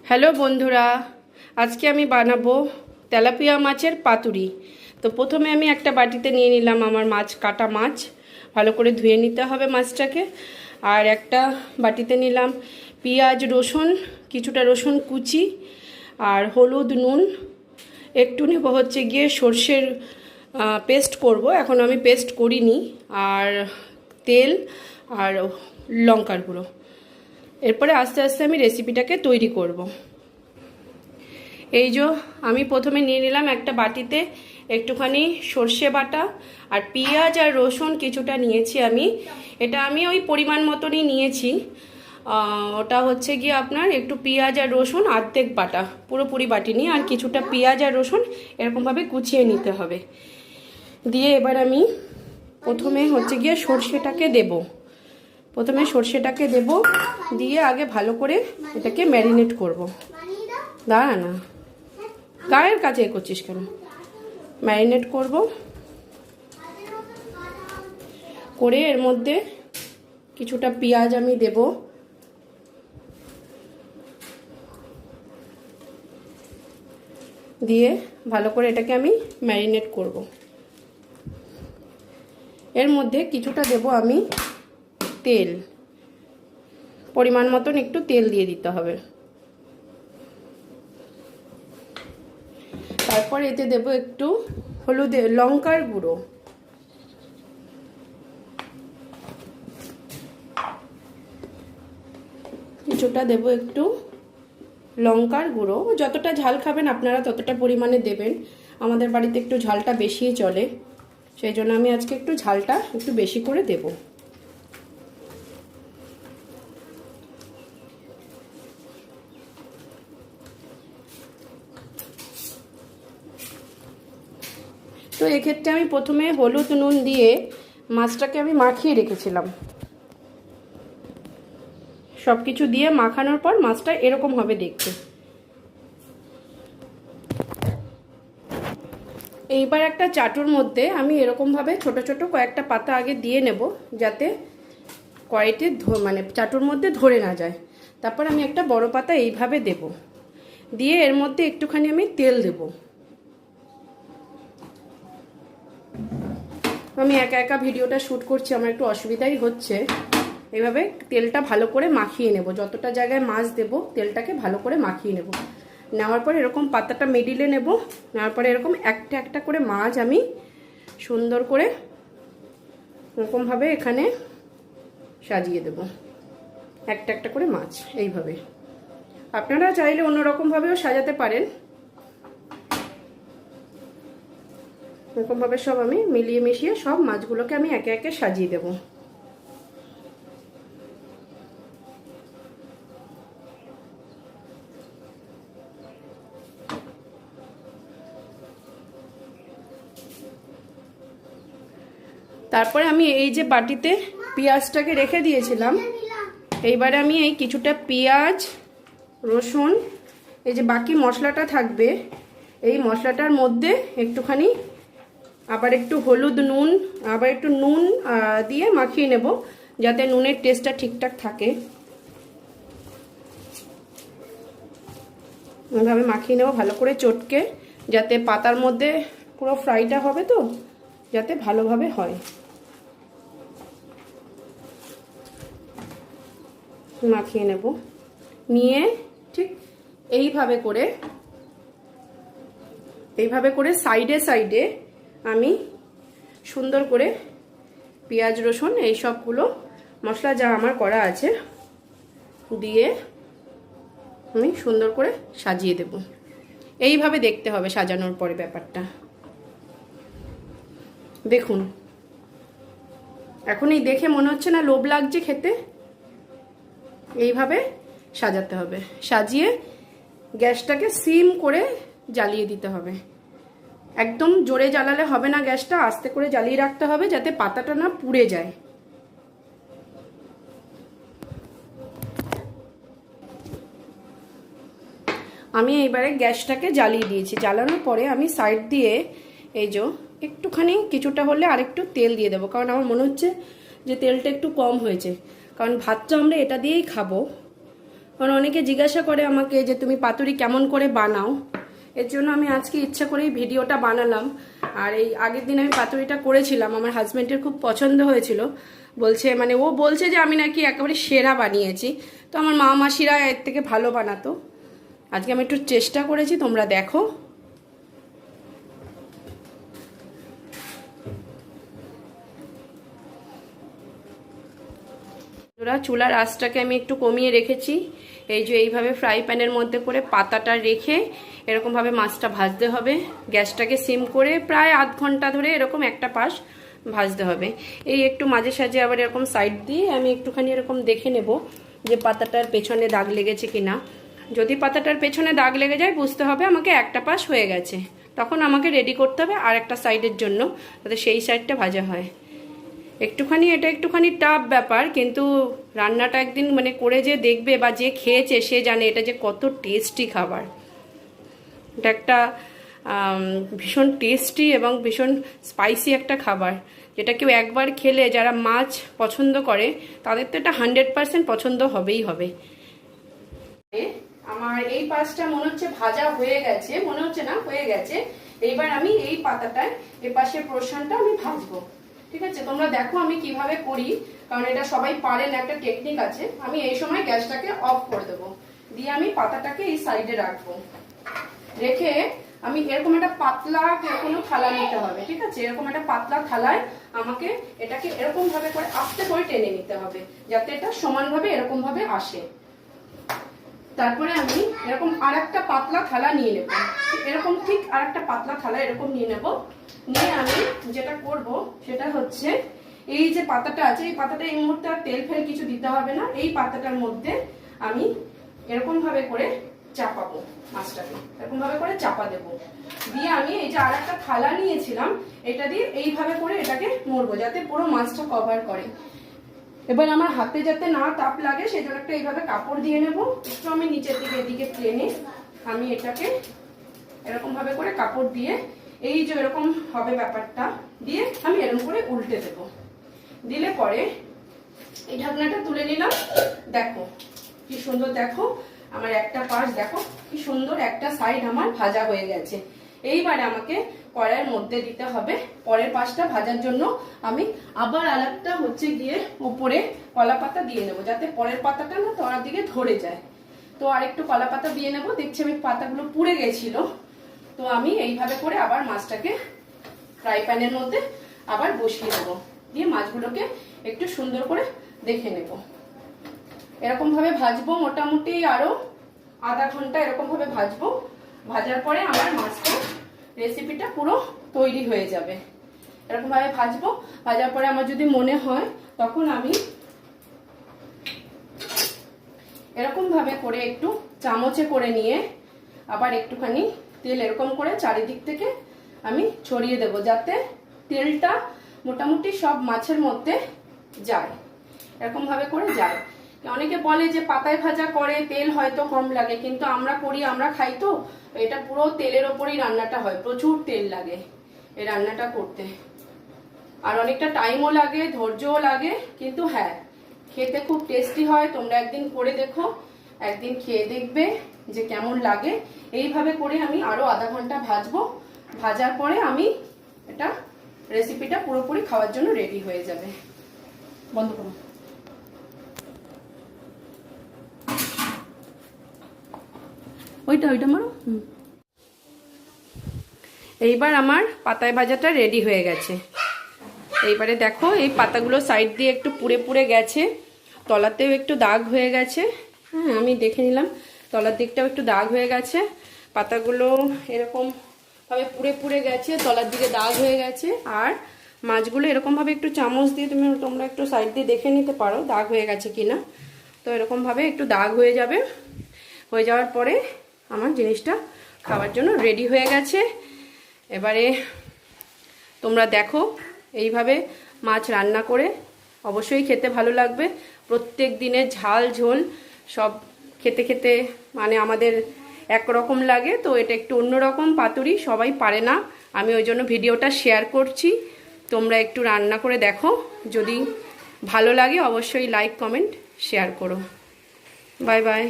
Hello বন্ধুরা, আজকে আমি বানাবো তেলাপিয়া মাছের পাতুরি। তো প্রথমে আমি একটা বাটিতে নিয়ে নিলাম আমার মাছ, কাটা মাছ। ভালো করে ধুয়ে নিতে হবে মাছটাকে। আর একটা বাটিতে নিলাম পেঁয়াজ, রসুন, কিছুটা রসুন কুচি, আর হলুদ, নুন, একটু নেব হচ্ছে গিয়ে সর্ষের পেস্ট করব। এখন আমি পেস্ট করিনি। আর তেল আর লঙ্কার গুঁড়ো। এরপরে আস্তে আস্তে আমি রেসিপিটাকে তৈরি করব। এই যে আমি প্রথমে নিয়ে নিলাম একটা বাটিতে একটুখানি সর্ষে বাটা, আর পেঁয়াজ আর রসুন কিছুটা নিয়েছি আমি। এটা আমি ওই পরিমাণ মতনই নিয়েছি। ওটা হচ্ছে গিয়ে আপনার একটু পেঁয়াজ আর রসুন অর্ধেক বাটা, পুরোপুরি বাটিনি। আর কিছুটা পেঁয়াজ আর রসুন এরকমভাবে কুচিয়ে নিতে হবে। দিয়ে এবার আমি প্রথমে হচ্ছে গিয়ে সর্ষেটাকে দেব। দিয়ে আগে ভালো করে এটাকে ম্যারিনেট করব। দাঁড়া না, গায়ের কাছে করছিস কেন? ম্যারিনেট করব করে এর মধ্যে কিছুটা পেঁয়াজ আমি দেব। দিয়ে ভালো করে এটাকে আমি ম্যারিনেট করব। এর মধ্যে কিছুটা দেব আমি তেল, পরিমাণ মতন একটু তেল দিয়ে দিতে হবে। তারপর এতে দেব একটু হলুদ, লঙ্কার গুঁড়ো, কিছুটা দেব একটু লঙ্কার গুঁড়ো। যতটা ঝাল খাবেন আপনারা ততটা পরিমাণে দেবেন। আমাদের বাড়িতে একটু ঝালটা বেশিই চলে, সেই জন্য আমি আজকে একটু ঝালটা একটু বেশি করে দেব। তো এক্ষেত্রে আমি প্রথমে হলুদ, নুন দিয়ে মাছটাকে আমি মাখিয়ে রেখেছিলাম। সব কিছু দিয়ে মাখানোর পর মাছটা এরকম হবে দেখতে। এইবার একটা চাটুর মধ্যে আমি এরকমভাবে ছোট ছোট কয়েকটা পাতা আগে দিয়ে নেব, যাতে কড়াইতে মানে চাটুর মধ্যে ধরে না যায়। তারপর আমি একটা বড় পাতা এইভাবে দেব। দিয়ে এর মধ্যে একটুখানি আমি তেল দেব। আমি একা একা ভিডিওটা শ্যুট করছি, আমার একটু অসুবিধাই হচ্ছে। এইভাবে তেলটা ভালো করে মাখিয়ে নেব। যতটা জায়গায় মাছ দেব তেলটাকে ভালো করে মাখিয়ে নেব। নেওয়ার পর এরকম পাতাটা মিডিলে নেব। নেওয়ার পরে এরকম একটা একটা করে মাছ আমি সুন্দর করে এরকমভাবে এখানে সাজিয়ে দেব। একটা একটা করে মাছ এইভাবে। আপনারা চাইলে অন্যরকমভাবেও সাজাতে পারেন। এরকমভাবে সব আমি মিলিয়ে মিশিয়ে সব মাছগুলোকে আমি একে একে সাজিয়ে দেব। তারপরে আমি এই যে বাটিতে পেঁয়াজটাকে রেখে দিয়েছিলাম, এইবারে আমি এই কিছুটা পেঁয়াজ, রসুন, এই যে বাকি মশলাটা থাকবে, এই মশলাটার মধ্যে একটুখানি আবার একটু হলুদ, নুন, আবার একটু নুন দিয়ে মাখিয়ে নেব, যাতে নুনের টেস্টটা ঠিকঠাক থাকে। এভাবে মাখিয়ে নেব ভালো করে চটকে, যাতে পাতার মধ্যে পুরো ফ্রাইটা হবে, তো যাতে ভালোভাবে হয়। মাখিয়ে নেব, নিয়ে ঠিক এইভাবে করে সাইডে সাইডে আমি সুন্দর করে পেঁয়াজ, রসুন এই সবগুলো মশলা যা আমার করা আছে দিয়ে আমি সুন্দর করে সাজিয়ে দেব। এইভাবে দেখতে হবে সাজানোর পরে ব্যাপারটা। দেখুন, এখন এই দেখে মনে হচ্ছে না লোভ লাগছে খেতে? এইভাবে সাজাতে হবে। সাজিয়ে গ্যাসটাকে সিম করে জ্বালিয়ে দিতে হবে। একদম জোরে জ্বালালে হবে না, গ্যাসটা আস্তে করে জ্বালিয়ে রাখতে হবে, যাতে পাতাটা না পুড়ে যায়। আমি এইবারে গ্যাসটাকে জ্বালিয়ে দিয়েছি। জ্বালানোর পরে আমি সাইড দিয়ে এই যে একটুখানি কিছুটা হলে আরেকটু তেল দিয়ে দেবো, কারণ আমার মনে হচ্ছে যে তেলটা একটু কম হয়েছে, কারণ ভাতটা আমরা এটা দিয়েই খাবো। কারণ অনেকে জিজ্ঞাসা করে আমাকে যে তুমি পাতুরি কেমন করে বানাও, এর জন্য আমি আজকে ইচ্ছা করেই ভিডিওটা বানালাম। আর এই আগের দিন আমি পাতুরিটা করেছিলাম, আমার হাজব্যান্ডের খুব পছন্দ হয়েছিল। বলছে মানে ও বলছে যে আমি নাকি একেবারে সেরা বানিয়েছি। তো আমার মা মাসিরা এর থেকে ভালো বানাতো, আজকে আমি একটু চেষ্টা করেছি, তোমরা দেখো। চুলার আঁচটাকে আমি একটু কমিয়ে রেখেছি। এই যে এইভাবে ফ্রাই প্যানের মধ্যে করে পাতাটা রেখে এরকমভাবে মাছটা ভাজতে হবে। গ্যাসটাকে সিম করে প্রায় আধ ঘন্টা ধরে এরকম একটা পাশ ভাজতে হবে। এই একটু মাঝে সাঝে আবার এরকম সাইড দিয়ে আমি একটুখানি এরকম দেখে নেব যে পাতাটার পেছনে দাগ লেগেছে কিনা। যদি পাতাটার পেছনে দাগ লেগে যায় বুঝতে হবে আমাকে একটা পাশ হয়ে গেছে, তখন আমাকে রেডি করতে হবে আর একটা সাইডের জন্য, যাতে সেই সাইডটা ভাজা হয়। এটা একটুখানি টাফ ব্যাপার, কিন্তু রান্নাটা একদিন মানে করে যে দেখবে বা যে খেয়েছে সে জানে এটা যে কত টেস্টি খাবার। এটা একটা ভীষণ টেস্টি এবং ভীষণ স্পাইসি একটা খাবার, যেটা কেউ একবার খেলে যারা মাছ পছন্দ করে তাদের তো এটা 100% পছন্দ হবেই হবে। আমার এই পাশটা মনে হচ্ছে ভাজা হয়ে গেছে, মনে হচ্ছে না হয়ে গেছে। এইবার আমি এই পাতাটায় এ পাশের পোর্শনটা আমি ভাজবো। ঠিক আছে, তোমরা দেখো আমি কিভাবে করি, কারণ এটা সবাই পারে না, একটা টেকনিক আছে। আমি এই সময় গ্যাসটাকে অফ করে দেবো, দিয়ে আমি পাতাটাকে এই সাইডে রাখবো। রেখে আমি এরকম একটা পাতলা কোনো থালা নিতে হবে। ঠিক আছে, এরকম একটা পাতলা থালায় আমাকে এটাকে এরকম ভাবে করে আস্তে করে টেনে নিতে হবে, যাতে এটা সমানভাবে এরকম ভাবে আসে। তারপরে আমি এরকম আর একটা পাতলা থালা নিয়ে নেব, এরকম ঠিক আর একটা পাতলা থালা এরকম নিয়ে নেব। নিয়ে আমি যেটা করব সেটা হচ্ছে এই যে পাতাটা আছে, এই পাতাটা এই মুহূর্তে আর তেল ফেল কিছু দিতে হবে না। এই পাতাটার মধ্যে আমি এরকম ভাবে করে চাপাবো মাছটাকে, এরকম ভাবে করে চাপা দেবো। দিয়ে আমি এই যে আর একটা থালা নিয়েছিলাম এটা দিয়ে এইভাবে করে এটাকে মরবো, যাতে পুরো মাছটা কভার করে। এবার আমার হাতে যাতে না তাপ লাগে সেই জন্য একটা এইভাবে কাপড় দিয়ে নেব। একটু আমি নিচের দিকে এদিকে টেনে আমি এটাকে এরকম ভাবে করে কাপড় দিয়ে এই যে এরকম হবে ব্যাপারটা দিয়ে আমি এরকম করে উল্টে দেব। দিলে পরে এই ঢাকনাটা তুলে নিলাম। দেখো কি সুন্দর, দেখো আমার একটা পাশ দেখো কি সুন্দর, একটা সাইড আমার ভাজা হয়ে গেছে। এইবারে আমাকে কড়াইয়ের মধ্যে দিতে হবে পরের পাশটা ভাজার জন্য। আমি আবার আরেকটা হচ্ছে গিয়ে উপরে কলা পাতা দিয়ে নেবো, যাতে পরের পাতাটা না তলার দিকে ধরে যায়। তো আরেকটু কলা পাতা দিয়ে নেবো। দেখছি আমি পাতাগুলো পুড়ে গেছিল, তো আমি এইভাবে করে আবার মাছটাকে ফ্রাই প্যানের মধ্যে আবার বসিয়ে দেবো। দিয়ে মাছগুলোকে একটু সুন্দর করে দেখে নেব। এরকম ভাবে ভাজবো মোটামুটি আরো আধা ঘন্টা এরকম ভাবে ভাজবো। ভাজার পরে আমার মাছটা রেসিপিটা পুরো তৈরি হয়ে যাবে। এরকম ভাবে ভাজবো। ভাজার পরে আমার যদি মনে হয় তখন আমি এরকম ভাবে করে একটু চামচে করে নিয়ে আবার একটুখানি তেল এরকম করে চারিদিক থেকে আমি ছড়িয়ে দেব, যাতে তেলটা মোটামুটি সব মাছের মধ্যে যায়, এরকম ভাবে করে যায়। অনেকে বলে যে পাতায় ভাজা করে তেল হয়তো কম লাগে, কিন্তু আমরা করি, আমরা খাই, তো এটা পুরো তেলের ওপরই রান্নাটা হয়, প্রচুর তেল লাগে এই রান্নাটা করতে, আর অনেকটা টাইমও লাগে, ধৈর্যও লাগে, কিন্তু হ্যাঁ খেতে খুব টেস্টি হয়। তোমরা একদিন করে দেখো, একদিন খেয়ে দেখবে যে কেমন লাগে। এইভাবে করে আমি আরো আধা ঘন্টা ভাজবো। ভাজার পরে আমি এটা রেসিপিটা পুরোপুরি খাওয়ার জন্য রেডি হয়ে যাবে। বন্ধ করো। ওইটা মারো। এইবার আমার পাতায় ভাজাটা রেডি হয়ে গেছে। এইবারে দেখো এই পাতাগুলো সাইড দিয়ে একটু পুড়ে পুড়ে গেছে, তলাতেও একটু দাগ হয়ে গেছে। হ্যাঁ আমি দেখে নিলাম তলার দিকটাও একটু দাগ হয়ে গেছে। পাতাগুলো এরকম ভাবে পুড়ে পুড়ে গেছে, তলার দিকে দাগ হয়ে গেছে। আর মাছগুলো এরকম ভাবে একটু চামচ দিয়ে তোমরা একটু সাইড দিয়ে দেখে নিতে পারো দাগ হয়ে গেছে কিনা। তো এরকম ভাবে একটু দাগ হয়ে যাবে। হয়ে যাওয়ার পরে আমার জিনিসটা খাওয়ার জন্য রেডি হয়ে গেছে। এবারে তোমরা দেখো এইভাবে মাছ রান্না করে অবশ্যই খেতে ভালো লাগবে। প্রত্যেক দিনের ঝাল ঝোল সব খেতে খেতে মানে আমাদের একরকম লাগে, তো এটা একটু অন্যরকম পাতুরি, সবাই পারে না। আমি ওই জন্য ভিডিওটা শেয়ার করছি। তোমরা একটু রান্না করে দেখো, যদি ভালো লাগে অবশ্যই লাইক কমেন্ট শেয়ার করো। Bye bye.